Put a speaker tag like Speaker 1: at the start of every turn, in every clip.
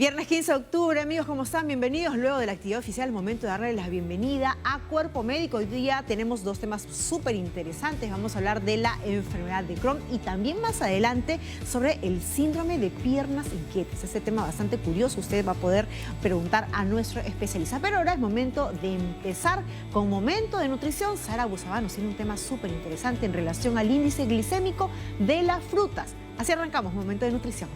Speaker 1: Viernes 15 de octubre, amigos, ¿cómo están? Bienvenidos. Luego de la actividad oficial, momento de darles la bienvenida a Cuerpo Médico. Hoy día tenemos dos temas súper interesantes. Vamos a hablar de la enfermedad de Crohn y también más adelante sobre el síndrome de piernas inquietas. Este tema bastante curioso, usted va a poder preguntar a nuestro especialista. Pero ahora es momento de empezar con Momento de Nutrición. Sara Busabá nos tiene un tema súper interesante en relación al índice glicémico de las frutas. Así arrancamos Momento de Nutrición.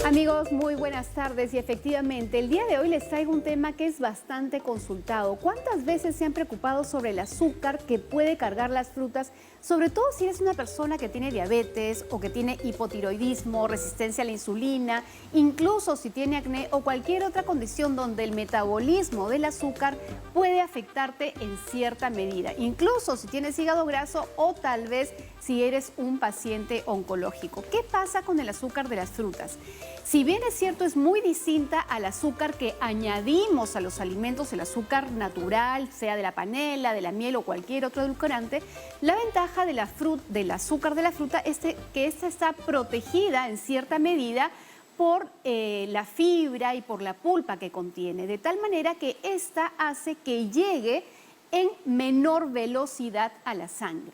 Speaker 2: Amigos, muy buenas tardes y efectivamente el día de hoy les traigo un tema que es bastante consultado. ¿Cuántas veces se han preocupado sobre el azúcar que puede cargar las frutas? Sobre todo si eres una persona que tiene diabetes o que tiene hipotiroidismo, resistencia a la insulina, incluso si tiene acné o cualquier otra condición donde el metabolismo del azúcar puede afectarte en cierta medida. Incluso si tienes hígado graso o tal vez si eres un paciente oncológico. ¿Qué pasa con el azúcar de las frutas? Si bien es cierto, es muy distinta al azúcar que añadimos a los alimentos, el azúcar natural, sea de la panela, de la miel o cualquier otro edulcorante, la ventaja del azúcar de la fruta es que esta está protegida en cierta medida por la fibra y por la pulpa que contiene, de tal manera que esta hace que llegue en menor velocidad a la sangre.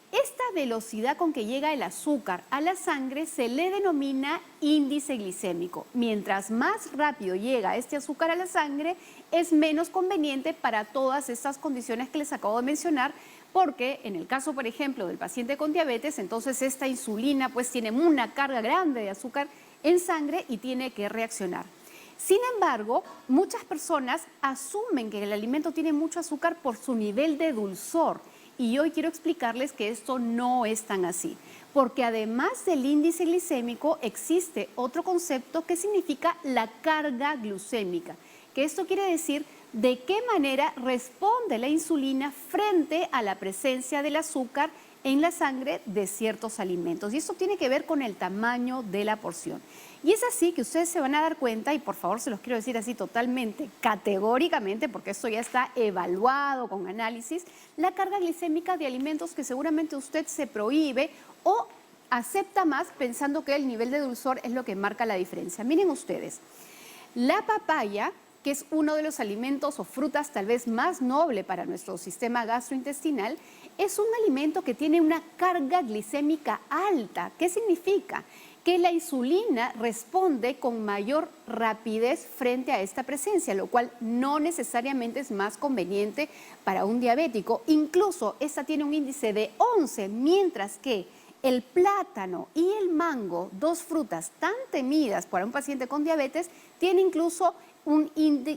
Speaker 2: Esta velocidad con que llega el azúcar a la sangre se le denomina índice glicémico. Mientras más rápido llega este azúcar a la sangre, es menos conveniente para todas estas condiciones que les acabo de mencionar, porque en el caso, por ejemplo, del paciente con diabetes, entonces esta insulina pues tiene una carga grande de azúcar en sangre y tiene que reaccionar. Sin embargo, muchas personas asumen que el alimento tiene mucho azúcar por su nivel de dulzor. Y hoy quiero explicarles que esto no es tan así, porque además del índice glicémico existe otro concepto que significa la carga glucémica, que esto quiere decir de qué manera responde la insulina frente a la presencia del azúcar en la sangre de ciertos alimentos. Y esto tiene que ver con el tamaño de la porción. Y es así que ustedes se van a dar cuenta, y por favor se los quiero decir así totalmente, categóricamente, porque esto ya está evaluado con análisis, la carga glicémica de alimentos que seguramente usted se prohíbe o acepta más pensando que el nivel de dulzor es lo que marca la diferencia. Miren ustedes, la papaya, que es uno de los alimentos o frutas tal vez más noble para nuestro sistema gastrointestinal, es un alimento que tiene una carga glicémica alta. ¿Qué significa? Que la insulina responde con mayor rapidez frente a esta presencia, lo cual no necesariamente es más conveniente para un diabético. Incluso esta tiene un índice de 11, mientras que el plátano y el mango, dos frutas tan temidas para un paciente con diabetes, tiene incluso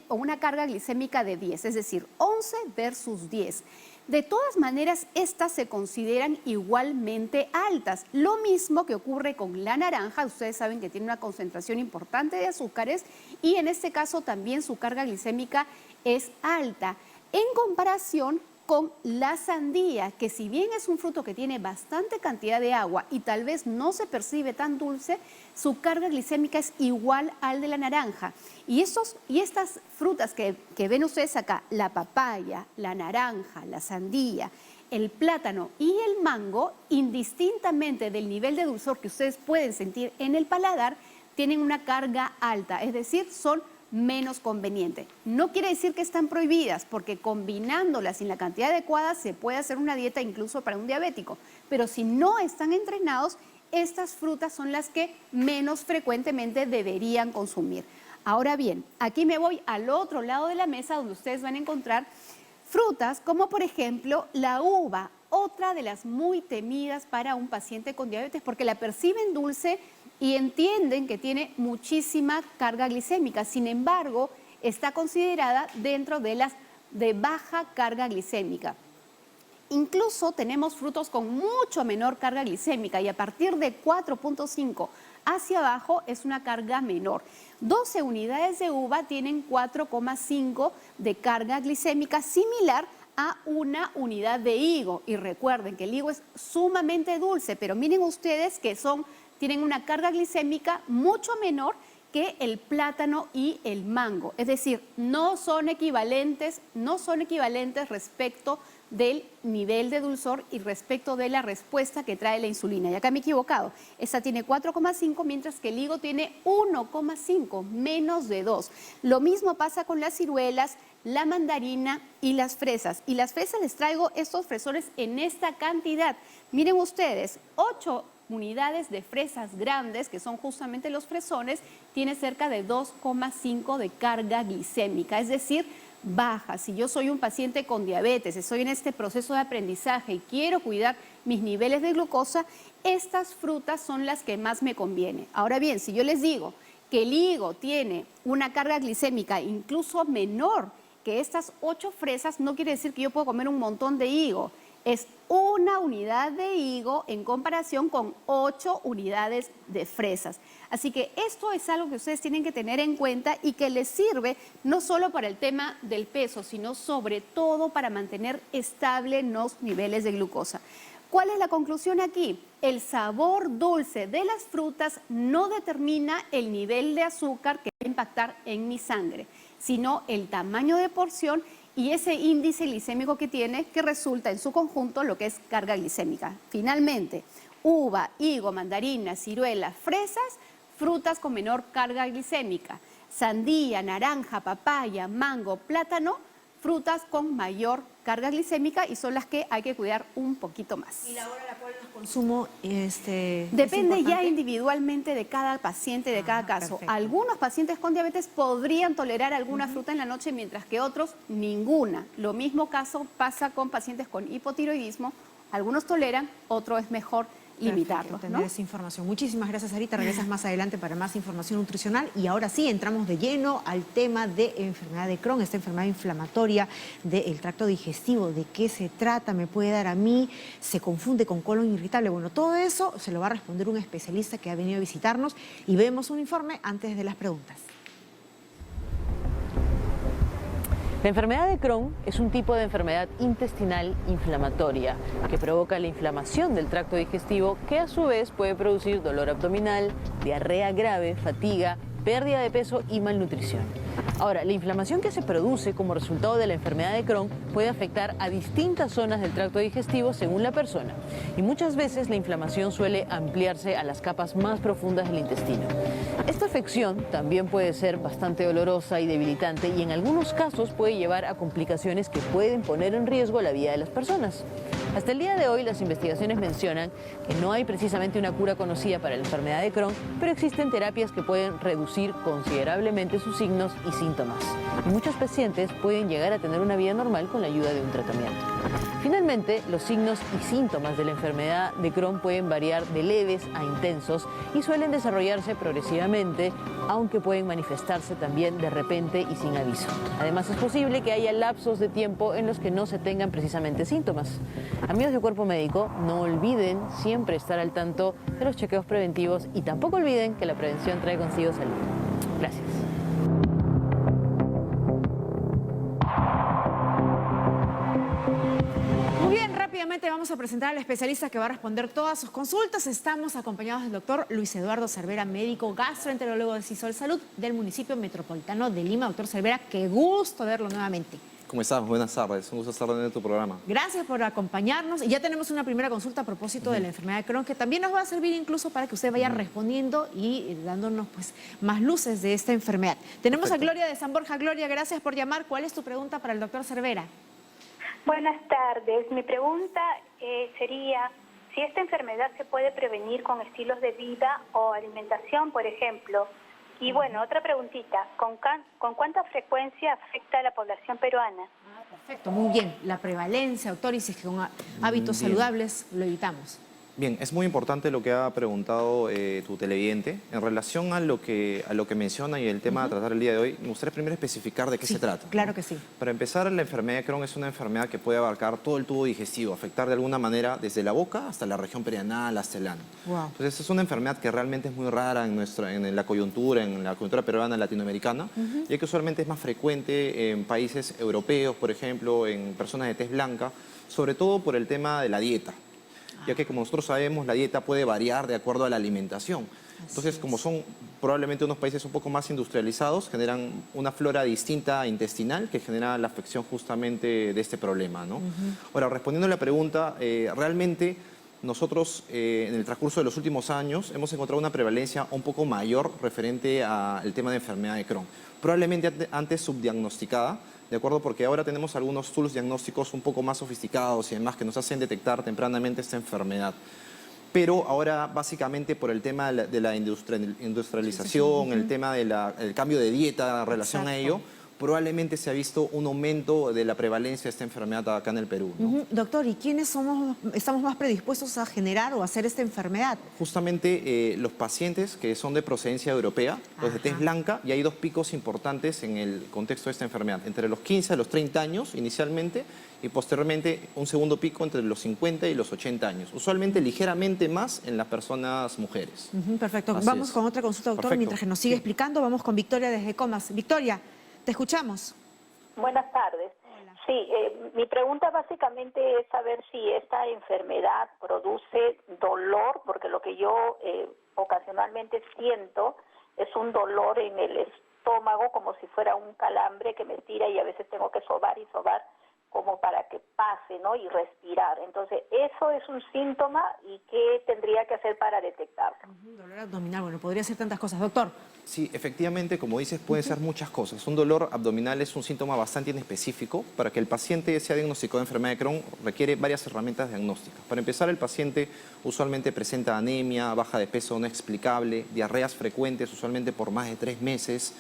Speaker 2: una carga glicémica de 10, es decir, 11 versus 10. De todas maneras, estas se consideran igualmente altas. Lo mismo que ocurre con la naranja. Ustedes saben que tiene una concentración importante de azúcares y en este caso también su carga glicémica es alta. En comparación con la sandía, que si bien es un fruto que tiene bastante cantidad de agua y tal vez no se percibe tan dulce, su carga glicémica es igual al de la naranja. Y estas frutas que ven ustedes acá, la papaya, la naranja, la sandía, el plátano y el mango, indistintamente del nivel de dulzor que ustedes pueden sentir en el paladar, tienen una carga alta, es decir, son menos conveniente. No quiere decir que están prohibidas, porque combinándolas en la cantidad adecuada se puede hacer una dieta incluso para un diabético, pero si no están entrenados, estas frutas son las que menos frecuentemente deberían consumir. Ahora bien, aquí me voy al otro lado de la mesa donde ustedes van a encontrar frutas como por ejemplo la uva, otra de las muy temidas para un paciente con diabetes porque la perciben dulce y entienden que tiene muchísima carga glicémica. Sin embargo, está considerada dentro de las de baja carga glicémica. Incluso tenemos frutos con mucho menor carga glicémica y a partir de 4.5 hacia abajo es una carga menor. 12 unidades de uva tienen 4,5 de carga glicémica, similar a una unidad de higo. Y recuerden que el higo es sumamente dulce, pero miren ustedes que tienen una carga glicémica mucho menor que el plátano y el mango. Es decir, no son equivalentes respecto del nivel de dulzor y respecto de la respuesta que trae la insulina. Y acá me he equivocado. Esta tiene 4,5, mientras que el higo tiene 1,5, menos de 2. Lo mismo pasa con las ciruelas, la mandarina y las fresas. Y las fresas les traigo estos fresones en esta cantidad. Miren ustedes, 8 unidades de fresas grandes, que son justamente los fresones, tiene cerca de 2,5 de carga glicémica, es decir, baja. Si yo soy un paciente con diabetes, estoy en este proceso de aprendizaje y quiero cuidar mis niveles de glucosa, estas frutas son las que más me conviene. Ahora bien, si yo les digo que el higo tiene una carga glicémica incluso menor que estas 8 fresas, no quiere decir que yo puedo comer un montón de higo. Es una unidad de higo en comparación con 8 unidades de fresas. Así que esto es algo que ustedes tienen que tener en cuenta y que les sirve no solo para el tema del peso, sino sobre todo para mantener estable los niveles de glucosa. ¿Cuál es la conclusión aquí? El sabor dulce de las frutas no determina el nivel de azúcar que va a impactar en mi sangre, sino el tamaño de porción y ese índice glicémico que tiene, que resulta en su conjunto lo que es carga glicémica. Finalmente, uva, higo, mandarina, ciruela, fresas, frutas con menor carga glicémica. Sandía, naranja, papaya, mango, plátano, frutas con mayor carga glicémica y son las que hay que cuidar un poquito más.
Speaker 1: ¿Y la hora a la cual los consumo
Speaker 2: depende ya individualmente de cada paciente, de cada caso.
Speaker 1: Perfecto.
Speaker 2: Algunos pacientes con diabetes podrían tolerar alguna fruta en la noche, mientras que otros ninguna. Lo mismo caso pasa con pacientes con hipotiroidismo. Algunos toleran, otros es mejor limitarlos,
Speaker 1: tener esa información. Muchísimas gracias, Sarita. Regresas más adelante para más información nutricional. Y ahora sí, entramos de lleno al tema de enfermedad de Crohn, esta enfermedad inflamatoria del tracto digestivo. ¿De qué se trata? ¿Me puede dar a mí? ¿Se confunde con colon irritable? Bueno, todo eso se lo va a responder un especialista que ha venido a visitarnos y vemos un informe antes de las preguntas.
Speaker 3: La enfermedad de Crohn es un tipo de enfermedad intestinal inflamatoria que provoca la inflamación del tracto digestivo, que a su vez puede producir dolor abdominal, diarrea grave, fatiga, pérdida de peso y malnutrición. Ahora, la inflamación que se produce como resultado de la enfermedad de Crohn puede afectar a distintas zonas del tracto digestivo según la persona. Y muchas veces la inflamación suele ampliarse a las capas más profundas del intestino. Esta afección también puede ser bastante dolorosa y debilitante y en algunos casos puede llevar a complicaciones que pueden poner en riesgo la vida de las personas. Hasta el día de hoy, las investigaciones mencionan que no hay precisamente una cura conocida para la enfermedad de Crohn, pero existen terapias que pueden reducir considerablemente sus signos y síntomas. Y muchos pacientes pueden llegar a tener una vida normal con la ayuda de un tratamiento. Finalmente, los signos y síntomas de la enfermedad de Crohn pueden variar de leves a intensos y suelen desarrollarse progresivamente, aunque pueden manifestarse también de repente y sin aviso. Además, es posible que haya lapsos de tiempo en los que no se tengan precisamente síntomas. Amigos de Cuerpo Médico, no olviden siempre estar al tanto de los chequeos preventivos y tampoco olviden que la prevención trae consigo salud. Gracias.
Speaker 1: Muy bien, rápidamente vamos a presentar al especialista que va a responder todas sus consultas. Estamos acompañados del doctor Luis Eduardo Cervera, médico gastroenterólogo de CISOL Salud del municipio metropolitano de Lima. Doctor Cervera, qué gusto verlo nuevamente.
Speaker 4: ¿Cómo estás? Buenas tardes. Un gusto estar en tu programa.
Speaker 1: Gracias por acompañarnos. Y ya tenemos una primera consulta a propósito de la enfermedad de Crohn, que también nos va a servir incluso para que usted vaya respondiendo y dándonos pues más luces de esta enfermedad. Tenemos
Speaker 4: Perfecto.
Speaker 1: a Gloria de San Borja. Gloria, gracias por llamar. ¿Cuál es tu pregunta para el doctor Cervera?
Speaker 5: Buenas tardes. Mi pregunta sería si esta enfermedad se puede prevenir con estilos de vida o alimentación, por ejemplo. Y bueno, otra preguntita, ¿con cuánta frecuencia afecta a la población peruana?
Speaker 1: Perfecto, muy bien. La prevalencia, doctor, y si es que con hábitos saludables lo evitamos.
Speaker 4: Bien, es muy importante lo que ha preguntado tu televidente. En relación a lo que menciona y el tema a tratar el día de hoy, me gustaría primero especificar de qué se trata.
Speaker 1: Claro que sí.
Speaker 4: Para empezar, la enfermedad de Crohn es una enfermedad que puede abarcar todo el tubo digestivo, afectar de alguna manera desde la boca hasta la región perianal, hasta el ano.
Speaker 1: Wow.
Speaker 4: Entonces, es una enfermedad que realmente es muy rara en la coyuntura peruana latinoamericana, ya que usualmente es más frecuente en países europeos, por ejemplo, en personas de tez blanca, sobre todo por el tema de la dieta, ya que como nosotros sabemos la dieta puede variar de acuerdo a la alimentación. Entonces como son probablemente unos países un poco más industrializados generan una flora distinta intestinal que genera la afección justamente de este problema, ¿no? Ahora, respondiendo a la pregunta, realmente nosotros en el transcurso de los últimos años hemos encontrado una prevalencia un poco mayor referente al tema de enfermedad de Crohn. Probablemente antes subdiagnosticada, ¿de acuerdo? Porque ahora tenemos algunos tools diagnósticos un poco más sofisticados y demás que nos hacen detectar tempranamente esta enfermedad. Pero ahora básicamente por el tema de la industrialización, el tema del cambio de dieta en relación a ello, probablemente se ha visto un aumento de la prevalencia de esta enfermedad acá en el Perú, ¿no?
Speaker 1: Doctor, ¿y quiénes estamos más predispuestos a generar o a hacer esta enfermedad?
Speaker 4: Justamente los pacientes que son de procedencia europea, los de tez blanca, y hay dos picos importantes en el contexto de esta enfermedad, entre los 15 a los 30 años inicialmente y posteriormente un segundo pico entre los 50 y los 80 años, usualmente ligeramente más en las personas mujeres.
Speaker 1: Perfecto,
Speaker 4: Así
Speaker 1: vamos
Speaker 4: es.
Speaker 1: con otra consulta, doctor,
Speaker 4: Perfecto.
Speaker 1: mientras que nos sigue explicando, vamos con Victoria desde Comas. Victoria, te escuchamos.
Speaker 5: Buenas tardes. Sí, mi pregunta básicamente es saber si esta enfermedad produce dolor, porque lo que yo ocasionalmente siento es un dolor en el estómago, como si fuera un calambre que me tira y a veces tengo que sobar y sobar como para que pase, ¿no? Y respirar. Entonces, ¿eso es un síntoma y qué tendría que hacer para detectarlo?
Speaker 1: Dolor abdominal, bueno, podría ser tantas cosas. Doctor.
Speaker 4: Sí, efectivamente, como dices, puede ser muchas cosas. Un dolor abdominal es un síntoma bastante inespecífico. Para que el paciente sea diagnosticado de enfermedad de Crohn requiere varias herramientas diagnósticas. Para empezar, el paciente usualmente presenta anemia, baja de peso no explicable, diarreas frecuentes, usualmente por más de 3 meses,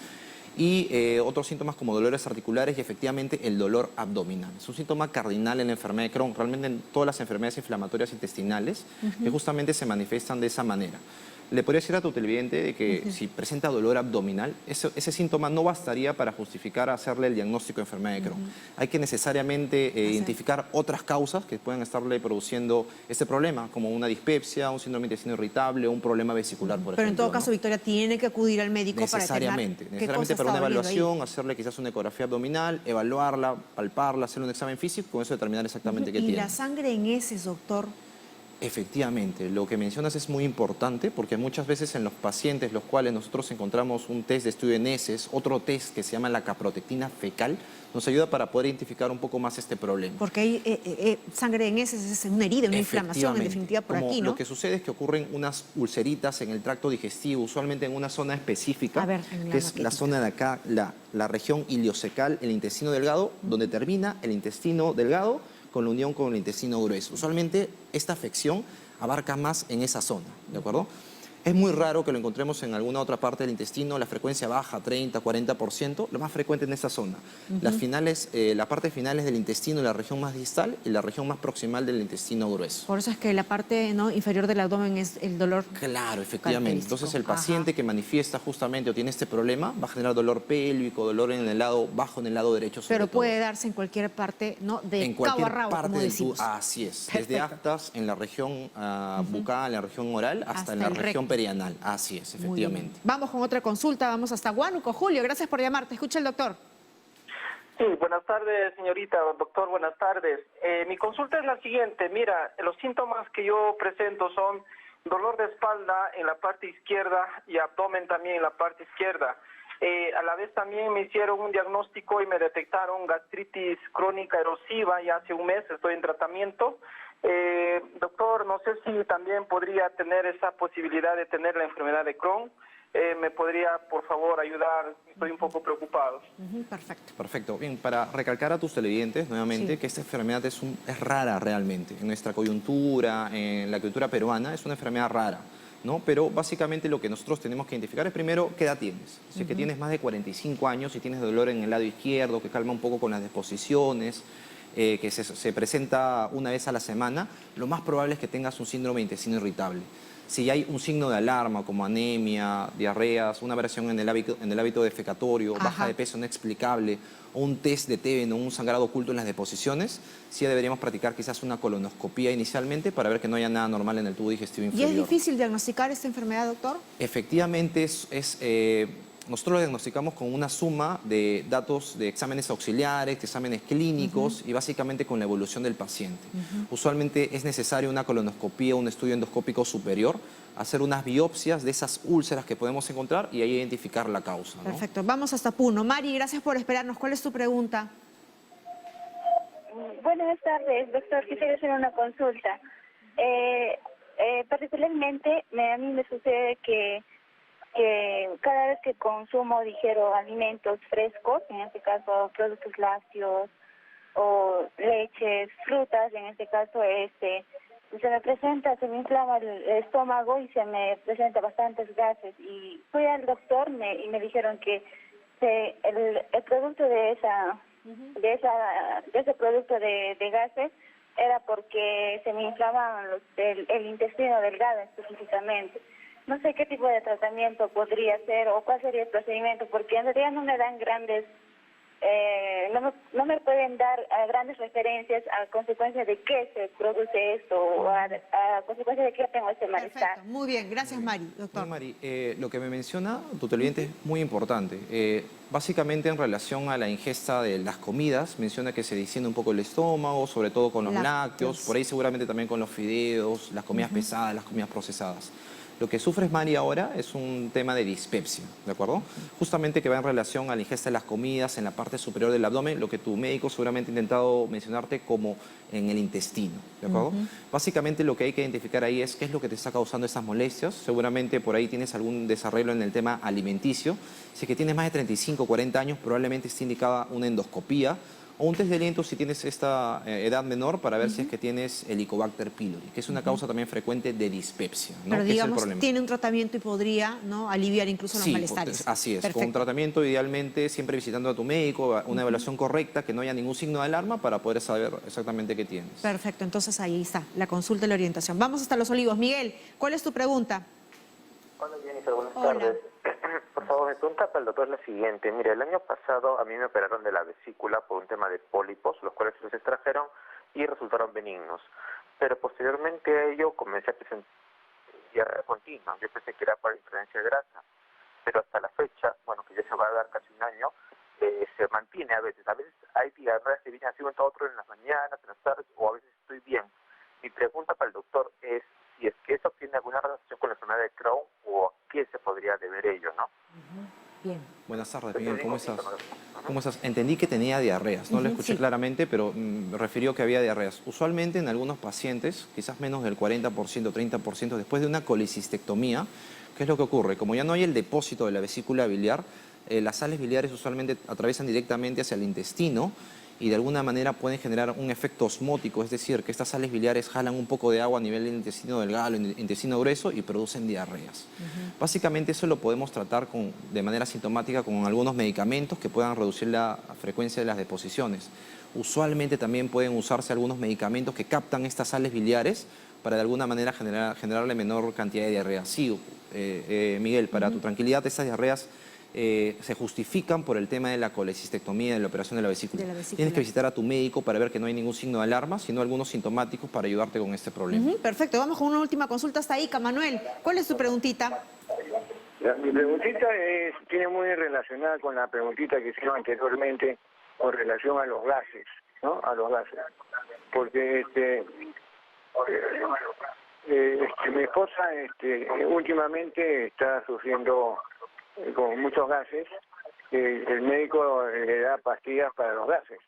Speaker 4: y otros síntomas como dolores articulares y efectivamente el dolor abdominal. Es un síntoma cardinal en la enfermedad de Crohn, realmente en todas las enfermedades inflamatorias intestinales, que justamente se manifiestan de esa manera. Le podría decir a tu televidente de que si presenta dolor abdominal, ese síntoma no bastaría para justificar hacerle el diagnóstico de enfermedad de Crohn. Hay que necesariamente identificar otras causas que puedan estarle produciendo este problema, como una dispepsia, un síndrome de intestino irritable, un problema vesicular, por ejemplo.
Speaker 1: Pero en todo caso,
Speaker 4: ¿no?
Speaker 1: Victoria, tiene que acudir al médico
Speaker 4: Necesariamente para una evaluación, hacerle quizás una ecografía abdominal, evaluarla, palparla, hacerle un examen físico, con eso determinar exactamente qué
Speaker 1: ¿Y
Speaker 4: tiene.
Speaker 1: la sangre en heces, doctor?
Speaker 4: Efectivamente, lo que mencionas es muy importante porque muchas veces en los pacientes los cuales nosotros encontramos un test de estudio de heces, otro test que se llama la caprotectina fecal, nos ayuda para poder identificar un poco más este problema.
Speaker 1: Porque hay sangre en heces, es una herida, una inflamación en definitiva por aquí, ¿no?
Speaker 4: Lo que sucede es que ocurren unas ulceritas en el tracto digestivo, usualmente en una zona específica, que es la zona de acá, la región iliocecal, el intestino delgado, donde termina el intestino delgado con la unión con el intestino grueso. Usualmente esta afección abarca más en esa zona, ¿de acuerdo? Es muy raro que lo encontremos en alguna otra parte del intestino, la frecuencia baja, 30, 40%, lo más frecuente en esta zona. La parte finales del intestino, la región más distal y la región más proximal del intestino grueso.
Speaker 1: Por eso es que la parte inferior del abdomen es el dolor.
Speaker 4: Claro, efectivamente. Entonces el paciente que manifiesta justamente o tiene este problema va a generar dolor pélvico, dolor en el lado bajo, en el lado derecho sobre
Speaker 1: Pero
Speaker 4: todo.
Speaker 1: puede darse en cualquier parte, ¿no? De
Speaker 4: En
Speaker 1: cabo a
Speaker 4: cualquier
Speaker 1: rabo,
Speaker 4: parte
Speaker 1: como
Speaker 4: del
Speaker 1: decimos.
Speaker 4: así es.
Speaker 1: Perfecto.
Speaker 4: Desde actas en la región bucal, en la región oral, hasta en la
Speaker 1: el
Speaker 4: región
Speaker 1: recto.
Speaker 4: perianal. Así es,
Speaker 1: Muy bien.
Speaker 4: efectivamente.
Speaker 1: Vamos con otra consulta, vamos hasta Huánuco. Julio, gracias por llamar. Te escucha el doctor.
Speaker 6: Sí, buenas tardes, señorita, doctor, buenas tardes. Mi consulta es la siguiente. Mira, los síntomas que yo presento son dolor de espalda en la parte izquierda y abdomen también en la parte izquierda. A la vez también me hicieron un diagnóstico y me detectaron gastritis crónica erosiva y hace un mes estoy en tratamiento. Doctor, no sé si también podría tener esa posibilidad de tener la enfermedad de Crohn. ¿Me podría, por favor, ayudar? Estoy un poco preocupado.
Speaker 1: Perfecto.
Speaker 4: Perfecto. Bien, para recalcar a tus televidentes nuevamente que esta enfermedad es rara realmente. En nuestra coyuntura, en la cultura peruana, es una enfermedad rara, ¿no? Pero básicamente lo que nosotros tenemos que identificar es primero qué edad tienes. Si es que tienes más de 45 años y tienes dolor en el lado izquierdo, que calma un poco con las deposiciones, que se presenta una vez a la semana, lo más probable es que tengas un síndrome de intestino irritable. Si hay un signo de alarma como anemia, diarreas, una variación en el hábito defecatorio, baja de peso no explicable, o un test de TB, un sangrado oculto en las deposiciones, sí deberíamos practicar quizás una colonoscopía inicialmente para ver que no haya nada normal en el tubo digestivo inferior.
Speaker 1: ¿Y es difícil diagnosticar esta enfermedad, doctor?
Speaker 4: Efectivamente nosotros lo diagnosticamos con una suma de datos de exámenes auxiliares, de exámenes clínicos y básicamente con la evolución del paciente. Usualmente es necesario una colonoscopía, un estudio endoscópico superior, hacer unas biopsias de esas úlceras que podemos encontrar y ahí identificar la causa, ¿no?
Speaker 1: Perfecto, vamos hasta Puno. Mari, gracias por esperarnos. ¿Cuál es tu pregunta?
Speaker 5: Buenas tardes, doctor. Quisiera hacer una consulta. Particularmente, a mí me sucede que cada vez que consumo, alimentos frescos, en este caso productos lácteos o leches, frutas, en este caso se me inflama el estómago y se me presenta bastantes gases. Y fui al doctor y me dijeron que el producto de ese producto de gases era porque se me inflamaban el intestino delgado específicamente. No sé qué tipo de tratamiento podría ser o cuál sería el procedimiento, porque en realidad no me dan no me pueden dar grandes referencias a consecuencia de qué se produce esto o a consecuencia de qué tengo ese malestar.
Speaker 1: Perfecto, muy bien. Gracias, Mari. Doctor.
Speaker 4: Mari, lo que me menciona tu televidente es muy importante. Básicamente en relación a la ingesta de las comidas, menciona que se distiende un poco el estómago, sobre todo con los lácteos, por ahí seguramente también con los fideos, las comidas pesadas, las comidas procesadas. Lo que sufres, Mari, ahora es un tema de dispepsia, ¿de acuerdo? Justamente que va en relación a la ingesta de las comidas en la parte superior del abdomen, lo que tu médico seguramente ha intentado mencionarte como en el intestino, ¿de acuerdo? Básicamente lo que hay que identificar ahí es qué es lo que te está causando estas molestias. Seguramente por ahí tienes algún desarreglo en el tema alimenticio. Si es que tienes más de 35, 40 años, probablemente esté indicada una endoscopía o un test de aliento si tienes esta edad menor para ver si es que tienes Helicobacter pylori, que es una causa también frecuente de dispepsia, ¿no?
Speaker 1: Pero
Speaker 4: Que
Speaker 1: digamos,
Speaker 4: es el problema.
Speaker 1: tiene un tratamiento y podría, ¿no?, aliviar incluso los malestares.
Speaker 4: Así es.
Speaker 1: Perfecto.
Speaker 4: Con un tratamiento, idealmente, siempre visitando a tu médico, una evaluación correcta, que no haya ningún signo de alarma para poder saber exactamente qué tienes.
Speaker 1: Perfecto, entonces ahí está, la consulta y la orientación. Vamos hasta Los Olivos. Miguel, ¿cuál es tu pregunta?
Speaker 7: Hola Jennifer, buenas
Speaker 1: Hola.
Speaker 7: tardes. Por favor, mi pregunta para el doctor es la siguiente. Mire, el año pasado a mí me operaron de la vesícula por un tema de pólipos, los cuales se los extrajeron y resultaron benignos. Pero posteriormente a ello comencé a presentar diarrea continua. Yo pensé que era por diferencia de grasa. Pero hasta la fecha, bueno, que ya se va a dar casi un año, se mantiene a veces. A veces hay diarrea que viene así un otro en las mañanas, en las tardes, o a veces estoy bien. Mi pregunta para el doctor es si es que eso tiene alguna relación con la enfermedad de Crohn o a qué se podría deber ello, ¿no?
Speaker 1: Bien.
Speaker 4: Buenas tardes, Miguel, ¿cómo estás? ¿Cómo estás? Entendí que tenía diarreas, no lo escuché claramente, pero me refirió que había diarreas. Usualmente en algunos pacientes, quizás menos del 40%, 30%, después de una colecistectomía, ¿qué es lo que ocurre? Como ya no hay el depósito de la vesícula biliar, las sales biliares usualmente atraviesan directamente hacia el intestino y de alguna manera pueden generar un efecto osmótico, es decir, que estas sales biliares jalan un poco de agua a nivel del intestino delgado, el intestino grueso y producen diarreas. Básicamente eso lo podemos tratar de manera sintomática con algunos medicamentos que puedan reducir la frecuencia de las deposiciones. Usualmente también pueden usarse algunos medicamentos que captan estas sales biliares para de alguna manera generarle menor cantidad de diarrea. Sí, Miguel, para tu tranquilidad, estas diarreas se justifican por el tema de la colecistectomía, de la operación de la vesícula. Tienes que visitar a tu médico para ver que no hay ningún signo de alarma, sino algunos sintomáticos para ayudarte con este problema.
Speaker 1: Perfecto, vamos con una última consulta hasta ahí. Manuel, ¿cuál es tu preguntita?
Speaker 8: Mi preguntita tiene muy relacionada con la preguntita que hicieron anteriormente con relación a los gases, ¿no? A los gases. Porque mi esposa últimamente está sufriendo con muchos gases. El médico le da pastillas para los gases,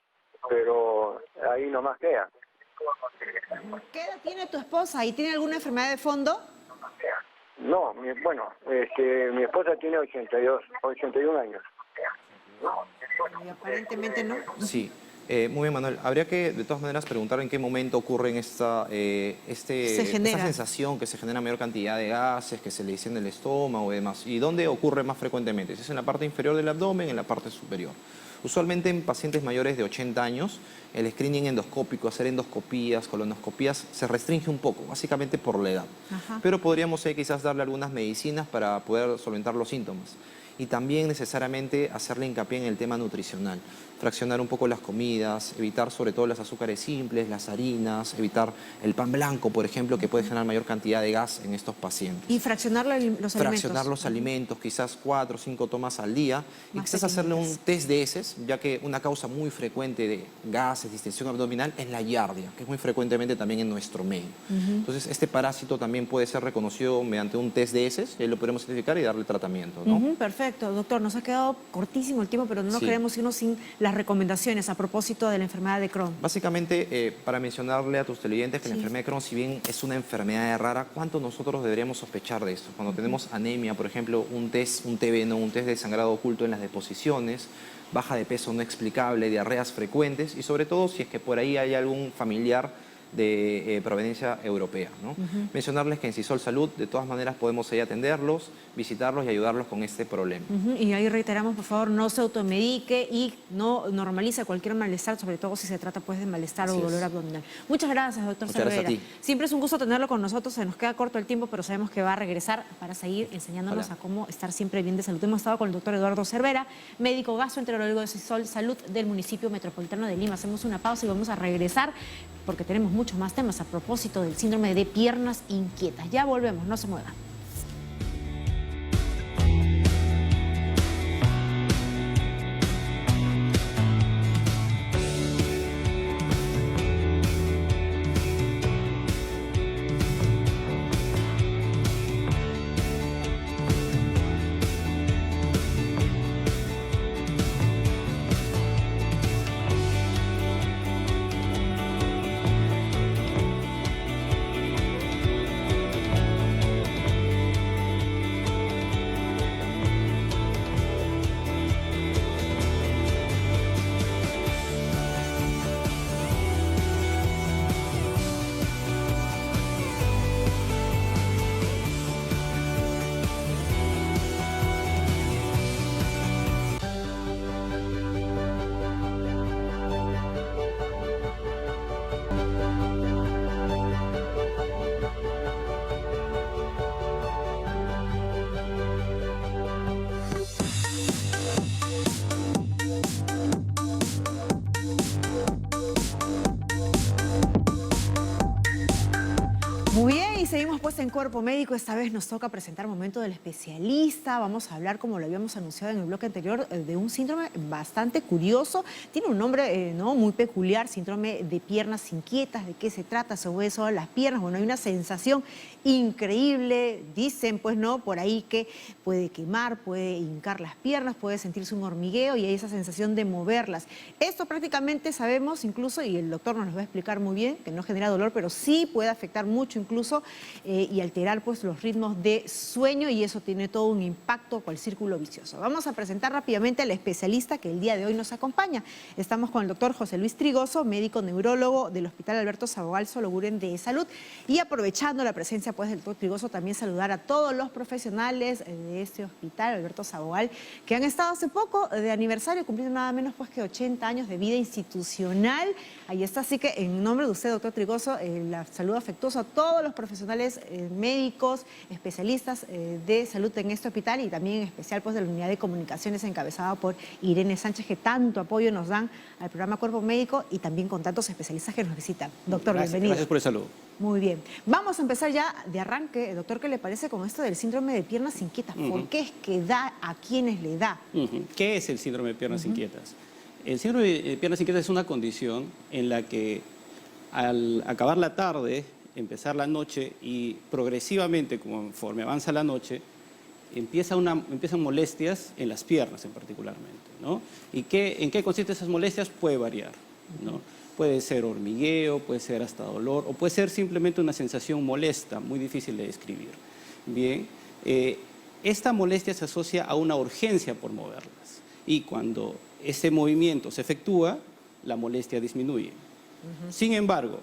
Speaker 8: pero ahí nomás queda.
Speaker 1: ¿Qué edad tiene tu esposa y tiene alguna enfermedad de fondo?
Speaker 8: No, mi esposa tiene 81 años.
Speaker 1: Y aparentemente no.
Speaker 4: Sí. Muy bien, Manuel. Habría que, de todas maneras, preguntar en qué momento ocurre esta sensación que se genera mayor cantidad de gases, que se le distiende el estómago y demás. ¿Y dónde ocurre más frecuentemente? Si es en la parte inferior del abdomen, en la parte superior. Usualmente en pacientes mayores de 80 años, el screening endoscópico, hacer endoscopías, colonoscopías, se restringe un poco, básicamente por la edad. Pero podríamos quizás darle algunas medicinas para poder solventar los síntomas. y también necesariamente hacerle hincapié en el tema nutricional. Fraccionar un poco las comidas, evitar sobre todo los azúcares simples, las harinas, evitar el pan blanco, por ejemplo, que puede generar mayor cantidad de gas en estos pacientes.
Speaker 1: Y fraccionar los alimentos.
Speaker 4: Fraccionar los alimentos, quizás 4 o 5 tomas al día, y quizás hacerle un test de heces, ya que una causa muy frecuente de gases, distensión abdominal, es la giardia, que es muy frecuentemente también en nuestro medio. Entonces, este parásito también puede ser reconocido mediante un test de heces, y ahí lo podemos identificar y darle tratamiento, ¿no?
Speaker 1: Perfecto, doctor, nos ha quedado cortísimo el tiempo, pero no
Speaker 4: Sí.
Speaker 1: queremos irnos sin las recomendaciones a propósito de la enfermedad de Crohn.
Speaker 4: Básicamente, para mencionarle a tus televidentes que la enfermedad de Crohn, si bien es una enfermedad rara, ¿cuánto nosotros deberíamos sospechar de esto? Cuando tenemos anemia, por ejemplo, un test, un TB, ¿no? Un test de sangrado oculto en las deposiciones, baja de peso no explicable, diarreas frecuentes, y sobre todo si es que por ahí hay algún familiar de proveniencia europea, ¿no? Mencionarles que en Sisol Salud de todas maneras podemos ahí atenderlos, visitarlos y ayudarlos con este problema.
Speaker 1: Y ahí reiteramos, por favor, no se automedique y no normalice cualquier malestar, sobre todo si se trata pues de malestar o dolor abdominal. Muchas gracias, doctor
Speaker 4: Muchas gracias
Speaker 1: Cervera.
Speaker 4: a ti.
Speaker 1: Siempre es un gusto tenerlo con nosotros, se nos queda corto el tiempo, pero sabemos que va a regresar para seguir enseñándonos
Speaker 4: Hola.
Speaker 1: a cómo estar siempre bien de salud. Hemos estado con el doctor Eduardo Cervera, médico gastroenterólogo de Sisol Salud del municipio metropolitano de Lima. Hacemos una pausa y vamos a regresar porque tenemos muchos más temas a propósito del síndrome de piernas inquietas. Ya volvemos, no se muevan. Muy bien, y seguimos pues en Cuerpo Médico. Esta vez nos toca presentar Momento del Especialista. Vamos a hablar, como lo habíamos anunciado en el bloque anterior, de un síndrome bastante curioso. Tiene un nombre ¿no? muy peculiar, síndrome de piernas inquietas. ¿De qué se trata? Se mueven solo las piernas. Bueno, hay una sensación increíble. Dicen pues no, por ahí que puede quemar, puede hincar las piernas, puede sentirse un hormigueo y hay esa sensación de moverlas. Esto prácticamente sabemos incluso, y el doctor nos lo va a explicar muy bien, que no genera dolor, pero sí puede afectar mucho incluso y alterar pues los ritmos de sueño, y eso tiene todo un impacto con el círculo vicioso. Vamos a presentar rápidamente al especialista que el día de hoy nos acompaña. Estamos con el doctor José Luis Trigoso, médico neurólogo del Hospital Alberto Sabogal Sologuren de Salud, y aprovechando la presencia pues del doctor Trigoso, también saludar a todos los profesionales de este hospital Alberto Sabogal que han estado hace poco de aniversario, cumpliendo nada menos pues que 80 años de vida institucional. Ahí está, así que en nombre de usted, doctor Trigoso, la saludo afectuosa a todos los profesionales médicos, especialistas de salud en este hospital, y también en especial pues de la unidad de comunicaciones encabezada por Irene Sánchez, que tanto apoyo nos dan al programa Cuerpo Médico y también con tantos especialistas que nos visitan. Doctor, bienvenido.
Speaker 9: Gracias por el saludo.
Speaker 1: Muy bien. Vamos a empezar ya de arranque, doctor, ¿qué le parece con esto del síndrome de piernas inquietas? ¿Por qué es que da? ¿A quiénes le da?
Speaker 9: ¿Qué es el síndrome de piernas inquietas? El síndrome de piernas inquietas es una condición en la que al acabar la tarde, empezar la noche y progresivamente, conforme avanza la noche, empiezan molestias en las piernas particularmente, ¿no? ¿Y en qué consisten esas molestias? Puede variar, ¿no? Puede ser hormigueo, puede ser hasta dolor, o puede ser simplemente una sensación molesta, muy difícil de describir. Bien, esta molestia se asocia a una urgencia por moverlas, y cuando ese movimiento se efectúa, la molestia disminuye. Sin embargo,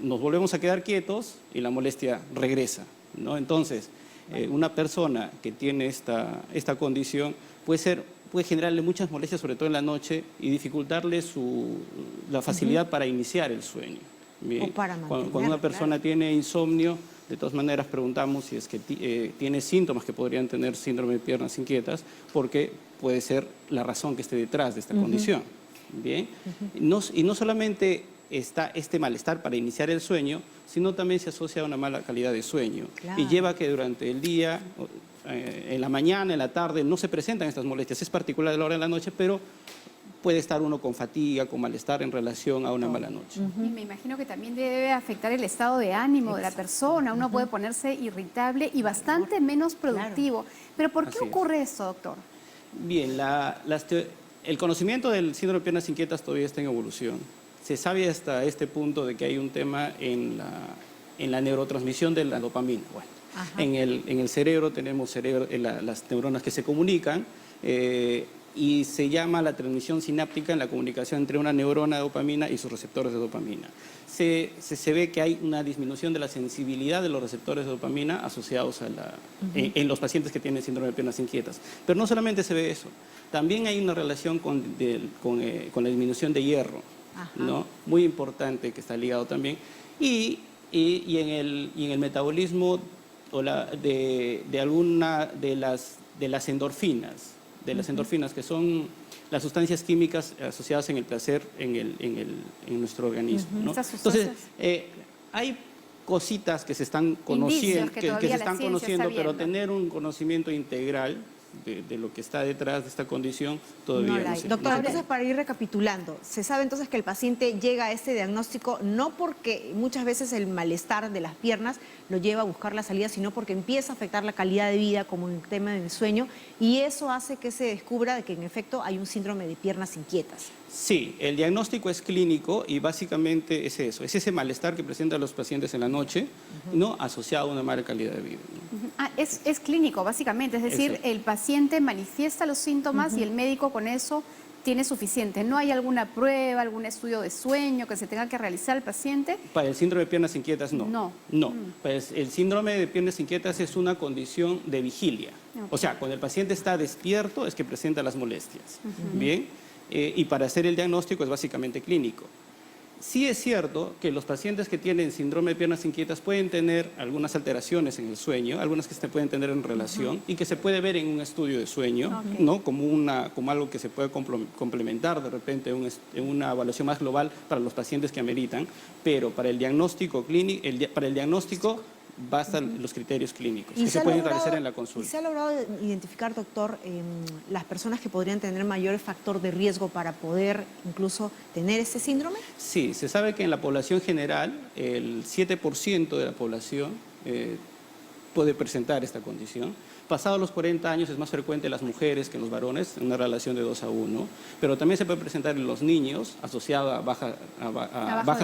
Speaker 9: nos volvemos a quedar quietos y la molestia regresa, ¿no? Entonces, una persona que tiene esta condición puede generarle muchas molestias, sobre todo en la noche, y dificultarle la facilidad para iniciar el sueño, Bien.
Speaker 1: O para
Speaker 9: Cuando
Speaker 1: mantener,
Speaker 9: una persona tiene insomnio, de todas maneras preguntamos si es que tiene síntomas que podrían tener síndrome de piernas inquietas, porque puede ser la razón que esté detrás de esta condición. Bien. Y no solamente está este malestar para iniciar el sueño, sino también se asocia a una mala calidad de sueño.
Speaker 1: Claro.
Speaker 9: Y lleva a que durante el día, en la mañana, en la tarde, no se presentan estas molestias. Es particular de la hora de la noche, pero puede estar uno con fatiga, con malestar en relación a una mala noche.
Speaker 2: Y me imagino que también debe afectar el estado de ánimo de la persona. Uno puede ponerse irritable y bastante menos productivo. Pero ¿por qué
Speaker 9: Así es.
Speaker 2: ocurre eso, doctor?
Speaker 9: Bien, el conocimiento del síndrome de piernas inquietas todavía está en evolución. Se sabe hasta este punto de que hay un tema en la neurotransmisión de la dopamina. Bueno, en el cerebro tenemos las neuronas que se comunican y se llama la transmisión sináptica en la comunicación entre una neurona de dopamina y sus receptores de dopamina. Se ve que hay una disminución de la sensibilidad de los receptores de dopamina asociados en los pacientes que tienen síndrome de piernas inquietas. Pero no solamente se ve eso, también hay una relación con la disminución de hierro, ¿no? Muy importante, que está ligado también, y en el metabolismo de alguna de las endorfinas, que son las sustancias químicas asociadas en el placer en nuestro organismo, ¿no? Entonces, hay cositas que se están conociendo, pero tener un conocimiento integral de lo que está detrás de esta condición todavía no se.
Speaker 1: Doctor, entonces, para ir recapitulando, se sabe entonces que el paciente llega a este diagnóstico no porque muchas veces el malestar de las piernas lo lleva a buscar la salida, sino porque empieza a afectar la calidad de vida, como el tema del sueño, y eso hace que se descubra de que en efecto hay un síndrome de piernas inquietas.
Speaker 9: Sí, el diagnóstico es clínico y básicamente es eso, es ese malestar que presentan los pacientes en la noche, ¿no? Asociado a una mala calidad de vida, ¿no?
Speaker 2: Es clínico, básicamente, es decir, el paciente manifiesta los síntomas y el médico con eso tiene suficiente. ¿No hay alguna prueba, algún estudio de sueño que se tenga que realizar al paciente?
Speaker 9: Para el síndrome de piernas inquietas, no. Pues el síndrome de piernas inquietas es una condición de vigilia. O sea, cuando el paciente está despierto es que presenta las molestias. Bien, y para hacer el diagnóstico es básicamente clínico. Sí es cierto que los pacientes que tienen síndrome de piernas inquietas pueden tener algunas alteraciones en el sueño, algunas que se pueden tener en relación y que se puede ver en un estudio de sueño, ¿no? Como algo que se puede complementar de repente en una evaluación más global para los pacientes que ameritan, pero para el diagnóstico bastan los criterios clínicos que se pueden realizar en la consulta.
Speaker 1: ¿Y se ha logrado identificar, doctor, las personas que podrían tener mayor factor de riesgo para poder incluso tener este síndrome?
Speaker 9: Sí, se sabe que en la población general el 7% de la población puede presentar esta condición. Pasados los 40 años es más frecuente en las mujeres que en los varones, en una relación de 2:1, pero también se puede presentar en los niños, asociado a bajas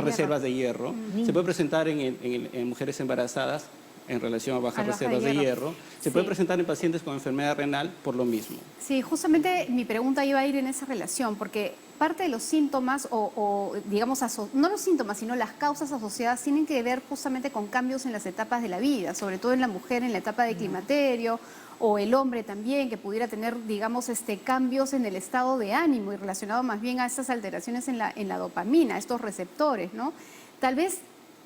Speaker 9: reservas de hierro. Se puede presentar en mujeres embarazadas en relación a bajas reservas de hierro. Se puede presentar en pacientes con enfermedad renal por lo mismo.
Speaker 2: Sí, justamente mi pregunta iba a ir en esa relación, porque parte de los síntomas, digamos, no los síntomas, sino las causas asociadas tienen que ver justamente con cambios en las etapas de la vida, sobre todo en la mujer en la etapa de climaterio, o el hombre también, que pudiera tener, digamos, cambios en el estado de ánimo y relacionado más bien a estas alteraciones en la dopamina, estos receptores, ¿no? Tal vez,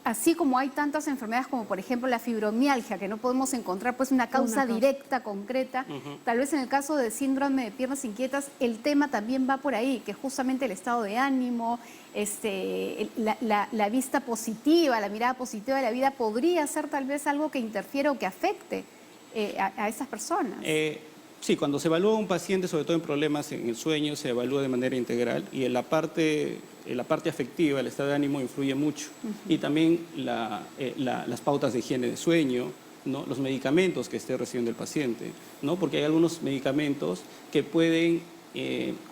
Speaker 2: así como hay tantas enfermedades como por ejemplo la fibromialgia, que no podemos encontrar pues una causa directa, concreta, tal vez en el caso del síndrome de piernas inquietas el tema también va por ahí, que justamente el estado de ánimo, la vista positiva, la mirada positiva de la vida podría ser tal vez algo que interfiera o que afecte a esas personas.
Speaker 9: Sí, cuando se evalúa a un paciente, sobre todo en problemas en el sueño, se evalúa de manera integral y en la parte afectiva, el estado de ánimo influye mucho. Y también las pautas de higiene de sueño, ¿no? Los medicamentos que esté recibiendo el paciente, ¿no? Porque hay algunos medicamentos que pueden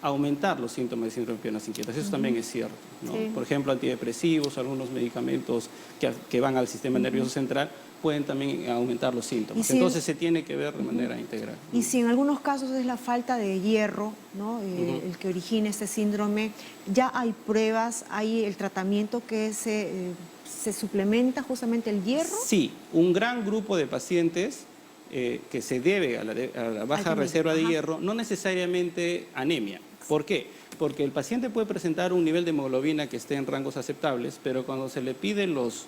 Speaker 9: aumentar los síntomas de síndrome de piernas inquietas. Eso también es cierto, ¿no? Sí. Por ejemplo, antidepresivos, algunos medicamentos que van al sistema nervioso central pueden también aumentar los síntomas. Entonces se tiene que ver de manera integral.
Speaker 1: Y si en algunos casos es la falta de hierro, ¿no? El que origina este síndrome, ya hay pruebas, hay el tratamiento que se suplementa justamente el hierro.
Speaker 9: Sí, un gran grupo de pacientes que se debe a la baja reserva de hierro, no necesariamente anemia. ¿Por qué? porque el paciente puede presentar un nivel de hemoglobina que esté en rangos aceptables, pero cuando se le piden los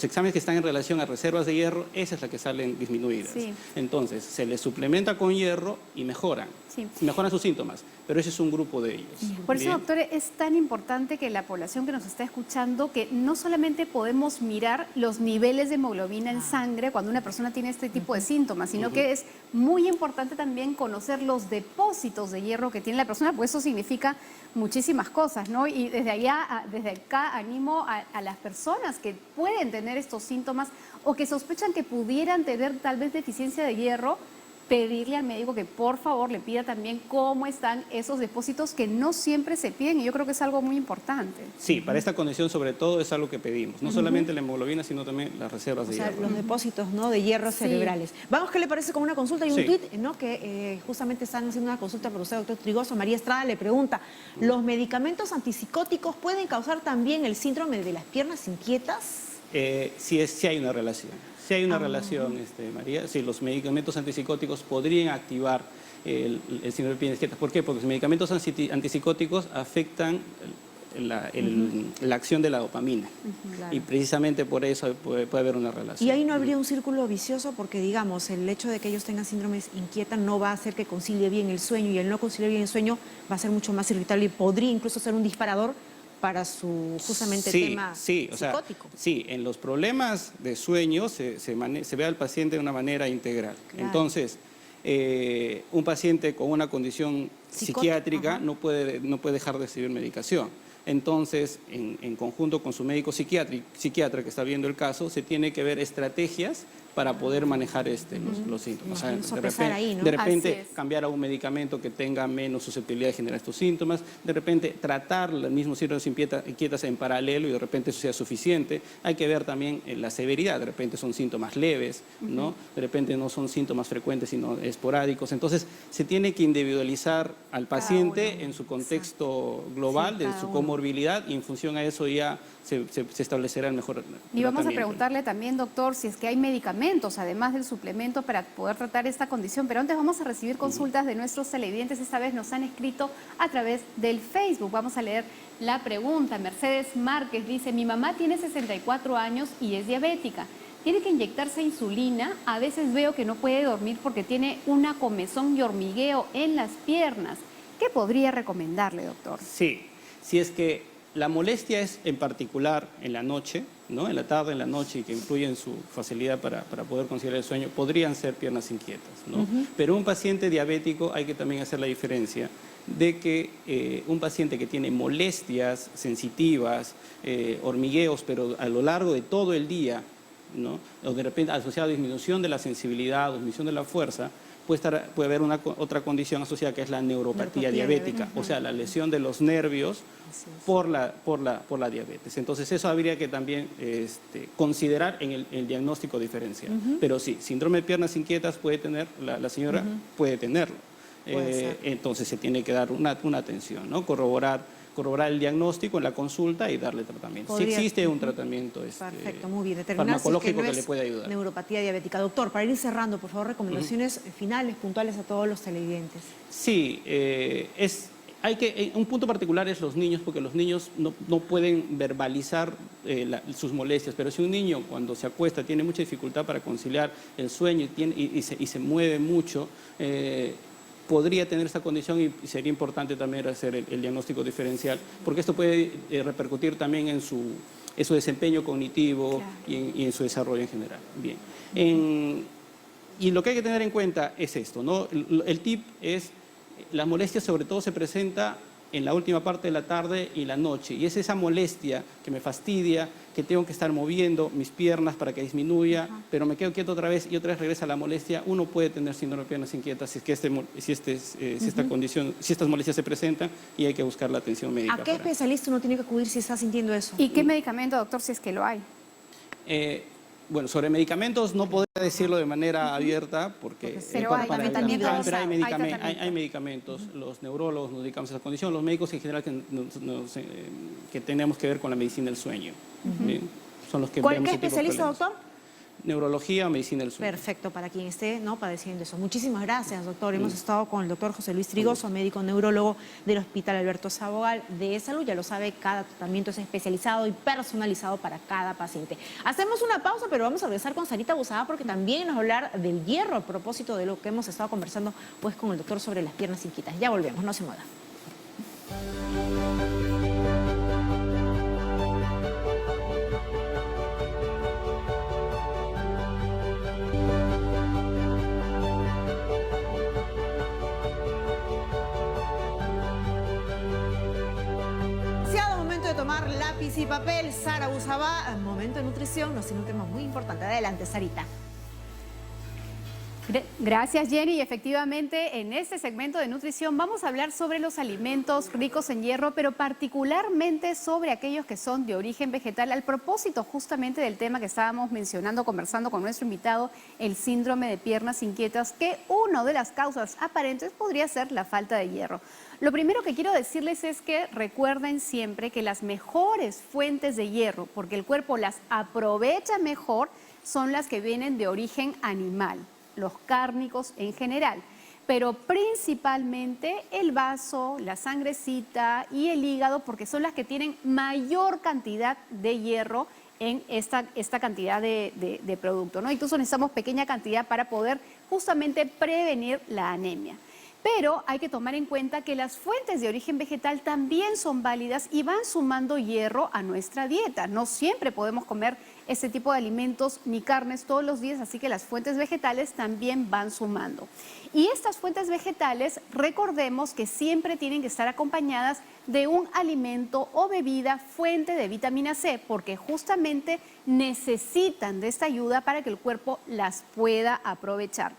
Speaker 9: exámenes que están en relación a reservas de hierro, esa es la que salen disminuidas.
Speaker 2: Sí.
Speaker 9: Entonces, se les suplementa con hierro y mejoran.
Speaker 2: Sí.
Speaker 9: Mejoran sus síntomas, pero ese es un grupo de ellos.
Speaker 2: Por eso,
Speaker 9: Bien.
Speaker 2: doctor, es tan importante que la población que nos está escuchando, que no solamente podemos mirar los niveles de hemoglobina en sangre cuando una persona tiene este tipo de síntomas, sino que es muy importante también conocer los depósitos de hierro que tiene la persona, pues eso significa muchísimas cosas, ¿no? Y desde acá animo a las personas que pueden tener estos síntomas o que sospechan que pudieran tener tal vez deficiencia de hierro, pedirle al médico que por favor le pida también cómo están esos depósitos que no siempre se piden, y yo creo que es algo muy importante.
Speaker 9: Sí, para esta condición sobre todo es algo que pedimos, no solamente la hemoglobina, sino también las reservas de hierro.
Speaker 1: Los depósitos, ¿no?, de hierro cerebrales. Vamos, ¿qué le parece con una consulta? Hay un
Speaker 9: Sí.
Speaker 1: tuit, ¿no?, que justamente están haciendo una consulta por usted, doctor Trigoso. María Estrada le pregunta, ¿los medicamentos antipsicóticos pueden causar también el síndrome de las piernas inquietas?
Speaker 9: Sí hay una relación. Sí hay una relación, María. Sí, los medicamentos antipsicóticos podrían activar el síndrome de piernas inquietas. ¿Por qué? Porque los medicamentos antipsicóticos afectan la acción de la dopamina.
Speaker 1: Claro.
Speaker 9: Y precisamente por eso puede haber una relación.
Speaker 1: Y ahí no habría un círculo vicioso porque, digamos, el hecho de que ellos tengan síndromes inquietas no va a hacer que concilie bien el sueño, y el no conciliar bien el sueño va a ser mucho más irritable y podría incluso ser un disparador para su justamente tema psicótico.
Speaker 9: Sí, en los problemas de sueño se ve al paciente de una manera integral.
Speaker 1: Claro.
Speaker 9: Entonces, un paciente con una condición psiquiátrica no puede dejar de recibir medicación. Entonces, en conjunto con su médico psiquiatra que está viendo el caso, se tiene que ver estrategias para poder manejar los síntomas. O sea, de repente cambiar a un medicamento que tenga menos susceptibilidad de generar estos síntomas, de repente tratar los mismos síntomas inquietas en paralelo y de repente eso sea suficiente. Hay que ver también la severidad, de repente son síntomas leves, ¿no? De repente no son síntomas frecuentes sino esporádicos. Entonces se tiene que individualizar al paciente en su contexto global, de su comorbilidad, y en función a eso ya se establecerá el mejor tratamiento.
Speaker 2: Y vamos a preguntarle también, doctor, si es que hay medicamentos, además del suplemento, para poder tratar esta condición. Pero antes vamos a recibir consultas de nuestros televidentes. Esta vez nos han escrito a través del Facebook. Vamos a leer la pregunta. Mercedes Márquez dice, mi mamá tiene 64 años y es diabética. Tiene que inyectarse insulina. A veces veo que no puede dormir porque tiene una comezón y hormigueo en las piernas. ¿Qué podría recomendarle, doctor?
Speaker 9: Sí, si es que la molestia es en particular en la noche, ¿no? En la tarde, en la noche, y que influye en su facilidad para poder conciliar el sueño, podrían ser piernas inquietas, ¿no? Pero un paciente diabético hay que también hacer la diferencia de que un paciente que tiene molestias sensitivas, hormigueos, pero a lo largo de todo el día, ¿no?, o de repente asociado a disminución de la sensibilidad o disminución de la fuerza, puede haber otra condición asociada que es la neuropatía diabética, o sea, la lesión de los nervios por la diabetes. Entonces eso habría que también considerar en el diagnóstico diferencial. Pero sí, síndrome de piernas inquietas puede tener, la señora puede tenerlo. Entonces se tiene que dar una atención, ¿no? Corroborar el diagnóstico en la consulta y darle tratamiento. Si existe un tratamiento
Speaker 1: perfecto, muy bien.
Speaker 9: farmacológico que le puede ayudar.
Speaker 1: Neuropatía diabética. Doctor, para ir cerrando, por favor, recomendaciones finales, puntuales a todos los televidentes.
Speaker 9: Sí, un punto particular es los niños, porque los niños no pueden verbalizar sus molestias, pero si un niño cuando se acuesta tiene mucha dificultad para conciliar el sueño y se mueve mucho, podría tener esta condición, y sería importante también hacer el diagnóstico diferencial, porque esto puede repercutir también en su desempeño cognitivo y en su desarrollo en general. Bien. Y lo que hay que tener en cuenta es esto, ¿no? El tip es, la molestia sobre todo se presenta en la última parte de la tarde y la noche, y es esa molestia que me fastidia, que tengo que estar moviendo mis piernas para que disminuya, pero me quedo quieto otra vez y otra vez regresa la molestia. Uno puede tener síndrome de piernas inquietas si estas molestias se presentan, y hay que buscar la atención médica.
Speaker 1: ¿A qué especialista uno tiene que acudir si está sintiendo eso?
Speaker 2: ¿Y qué medicamento, doctor, si es que lo hay?
Speaker 9: Bueno, sobre medicamentos no podría decirlo de manera abierta porque
Speaker 2: pero
Speaker 9: hay medicamentos. Los neurólogos nos dedicamos a esa condición, los médicos en general que tenemos que ver con la medicina del sueño. Son los que
Speaker 1: ¿Qué especialista, doctor?
Speaker 9: neurología o medicina del sueño.
Speaker 1: Perfecto, para quien esté padeciendo eso. Muchísimas gracias, doctor. Hemos estado con el doctor José Luis Trigoso, médico neurólogo del Hospital Alberto Sabogal de Salud. Ya lo sabe, cada tratamiento es especializado y personalizado para cada paciente. Hacemos una pausa, pero vamos a regresar con Sarita Busaba porque también nos va a hablar del hierro a propósito de lo que hemos estado conversando pues con el doctor sobre las piernas inquietas. Ya volvemos, no se muevan. Tomar lápiz y papel. Sara Busaba, momento de nutrición, nos tiene un tema muy importante. Adelante, Sarita.
Speaker 2: Gracias, Jenny. Y efectivamente, en este segmento de nutrición vamos a hablar sobre los alimentos ricos en hierro, pero particularmente sobre aquellos que son de origen vegetal, al propósito justamente del tema que estábamos mencionando, conversando con nuestro invitado, el síndrome de piernas inquietas, que una de las causas aparentes podría ser la falta de hierro. Lo primero que quiero decirles es que recuerden siempre que las mejores fuentes de hierro, porque el cuerpo las aprovecha mejor, son las que vienen de origen animal, los cárnicos en general, pero principalmente el vaso, la sangrecita y el hígado, porque son las que tienen mayor cantidad de hierro en esta cantidad de producto, ¿no? Incluso necesitamos pequeña cantidad para poder justamente prevenir la anemia. Pero hay que tomar en cuenta que las fuentes de origen vegetal también son válidas y van sumando hierro a nuestra dieta. No siempre podemos comer este tipo de alimentos ni carnes todos los días, así que las fuentes vegetales también van sumando. Y estas fuentes vegetales, recordemos que siempre tienen que estar acompañadas de un alimento o bebida fuente de vitamina C, porque justamente necesitan de esta ayuda para que el cuerpo las pueda aprovechar.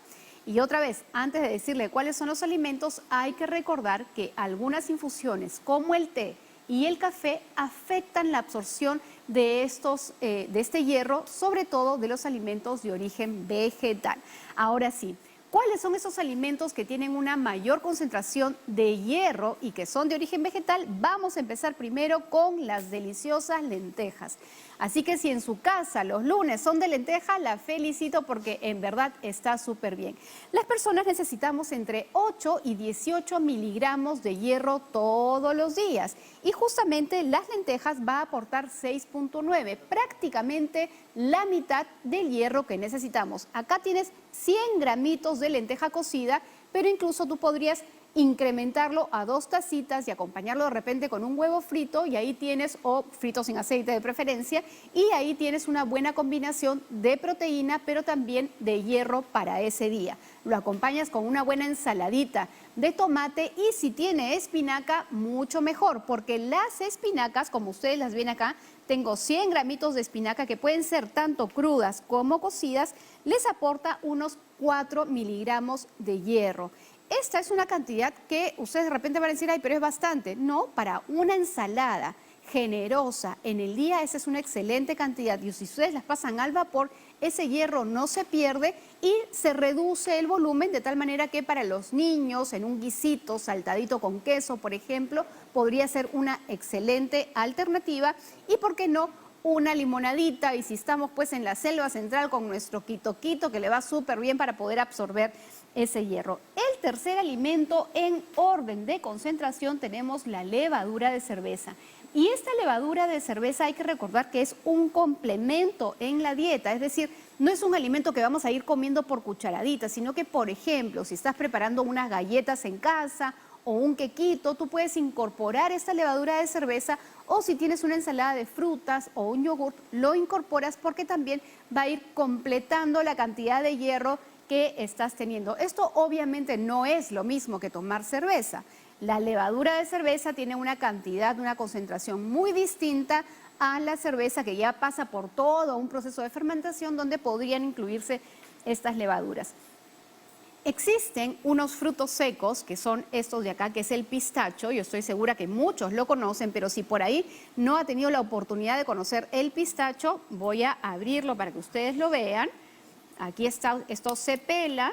Speaker 2: Y otra vez, antes de decirle cuáles son los alimentos, hay que recordar que algunas infusiones, como el té y el café, afectan la absorción de este hierro, sobre todo de los alimentos de origen vegetal. Ahora sí, ¿cuáles son esos alimentos que tienen una mayor concentración de hierro y que son de origen vegetal? Vamos a empezar primero con las deliciosas lentejas. Así que si en su casa los lunes son de lenteja, la felicito porque en verdad está súper bien. Las personas necesitamos entre 8 y 18 miligramos de hierro todos los días y justamente las lentejas va a aportar 6.9, prácticamente la mitad del hierro que necesitamos. Acá tienes 100 gramitos de lenteja cocida, pero incluso tú podrías incrementarlo a 2 tacitas y acompañarlo de repente con un huevo frito y ahí tienes, o frito sin aceite de preferencia, y ahí tienes una buena combinación de proteína pero también de hierro para ese día. Lo acompañas con una buena ensaladita de tomate y si tiene espinaca, mucho mejor, porque las espinacas, como ustedes las ven acá, tengo 100 gramitos de espinaca que pueden ser tanto crudas como cocidas, les aporta unos 4 miligramos de hierro. Esta es una cantidad que ustedes de repente van a decir, ay, pero es bastante. No, para una ensalada generosa en el día, esa es una excelente cantidad. Y si ustedes las pasan al vapor, ese hierro no se pierde y se reduce el volumen de tal manera que para los niños, en un guisito saltadito con queso, por ejemplo, podría ser una excelente alternativa. Y, ¿por qué no?, una limonadita, y si estamos pues en la selva central con nuestro quito que le va súper bien para poder absorber ese hierro. El tercer alimento en orden de concentración tenemos la levadura de cerveza. Y esta levadura de cerveza hay que recordar que es un complemento en la dieta, es decir, no es un alimento que vamos a ir comiendo por cucharaditas, sino que, por ejemplo, si estás preparando unas galletas en casa o un quequito, tú puedes incorporar esta levadura de cerveza, o si tienes una ensalada de frutas o un yogurt, lo incorporas porque también va a ir completando la cantidad de hierro que estás teniendo. Esto obviamente no es lo mismo que tomar cerveza. La levadura de cerveza tiene una cantidad, una concentración muy distinta a la cerveza que ya pasa por todo un proceso de fermentación donde podrían incluirse estas levaduras. Existen unos frutos secos que son estos de acá, que es el pistacho. Yo estoy segura que muchos lo conocen, pero si por ahí no ha tenido la oportunidad de conocer el pistacho, voy a abrirlo para que ustedes lo vean. Aquí está, esto se pela